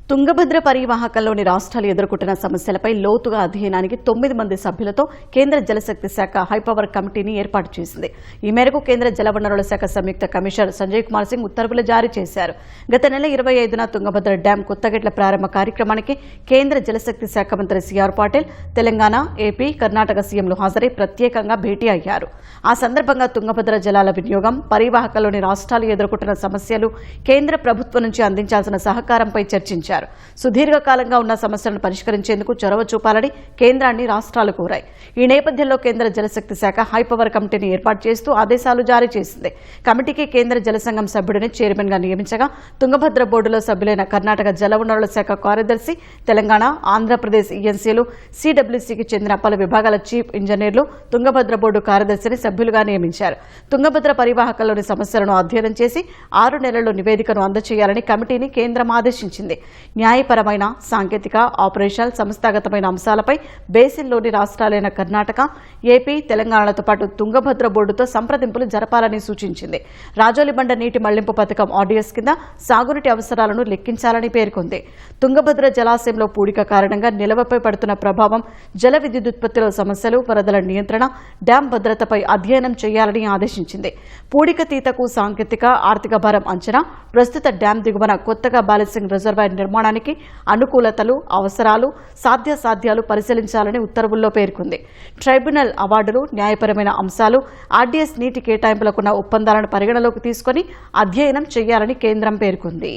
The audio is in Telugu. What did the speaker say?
తుంగభద్ర పరివాహకంలోని రాష్ట్రాలు ఎదుర్కొంటున్న సమస్యలపై లోతుగా అధ్యయనానికి 9 మంది సభ్యులతో కేంద్ర జలశక్తి శాఖ హైపవర్ కమిటీని ఏర్పాటు చేసింది. ఈ మేరకు కేంద్ర జలవనరుల శాఖ సంయుక్త కమిషనర్ సంజయ్ కుమార్ సింగ్ ఉత్తర్వులు జారీ చేశారు. గత నెల 25న తుంగభద్ర డ్యాం కొత్తగేట్ల ప్రారంభ కార్యక్రమానికి కేంద్ర జలశక్తి శాఖ మంత్రి సిఆర్ పాటిల్, తెలంగాణ, ఏపీ, కర్ణాటక సీఎంలు హాజరై ప్రత్యేకంగా భేటీ అయ్యారు. ఆ సందర్భంగా తుంగభద్ర జలాల వినియోగం, పరివాహకంలోని రాష్ట్రాలు ఎదుర్కొంటున్న సమస్యలు, కేంద్ర ప్రభుత్వం నుంచి అందించాల్సిన సహకారంపై చర్చించారు. సుదీర్ఘకాలంగా ఉన్న సమస్యలను పరిష్కరించేందుకు చొరవ చూపాలని కేంద్రాన్ని రాష్ట్రాలు కోరాయి. ఈ నేపథ్యంలో కేంద్ర జలశక్తి శాఖ హైపవర్ కమిటీని ఏర్పాటు చేస్తూ ఆదేశాలు జారీ చేసింది. కమిటీకి కేంద్ర జలసంఘం సభ్యుడిని చైర్మన్ గా నియమించగా తుంగభద్ర బోర్డులో సభ్యులైన కర్ణాటక జలవనరుల శాఖ కార్యదర్శి, తెలంగాణ, ఆంధ్రప్రదేశ్ ఈఎన్సీలు, సిడబ్ల్యూసీకి చెందిన పలు విభాగాల చీఫ్ ఇంజనీర్లు తుంగభద్ర బోర్డు కార్యదర్శిని సభ్యులుగా నియమించారు. తుంగభద్ర పరివాహకంలోని సమస్యలను అధ్యయనం చేసి 6 నెలల్లో నివేదికను అందజేయాలని కమిటీని కేంద్రం ఆదేశించింది. న్యాయపరమైన, సాంకేతిక, ఆపరేషనల్, సంస్థాగతమైన అంశాలపై బేసిన్లోని రాష్ట్రాలైన కర్ణాటక, ఏపీ, తెలంగాణలతో పాటు తుంగభద్ర బోర్డుతో సంప్రదింపులు జరపాలని సూచించింది. రాజోలిబండ నీటి మళ్లింపు పథకం ఆర్డీఎస్ కింద సాగునీటి అవసరాలను లెక్కించాలని పేర్కొంది. తుంగభద్ర జలాశయంలో పూడిక కారణంగా నిల్వపై పడుతున్న ప్రభావం, జల విద్యుదుత్పత్తిలో సమస్యలు, వరదల నియంత్రణ, డ్యాం భద్రతపై అధ్యయనం చేయాలని ఆదేశించింది. పూడిక తీతకు సాంకేతిక, ఆర్థిక భారం అంచనా, ప్రస్తుత డ్యాం దిగువన కొత్తగా బ్యాలెన్సింగ్ రిజర్వాయర్ నిర్మాణానికి అనుకూలతలు, అవసరాలు, సాధ్యాసాధ్యాలు పరిశీలించాలని ఉత్తర్వుల్లో పేర్కొంది. ట్రైబ్యునల్ అవార్డులు, న్యాయపరమైన అంశాలు, ఆర్డీఎస్ నీటి కేటాయింపులకున్న ఒప్పందాలను పరిగణలోకి తీసుకుని అధ్యయనం చేయాలని కేంద్రం పేర్కొంది.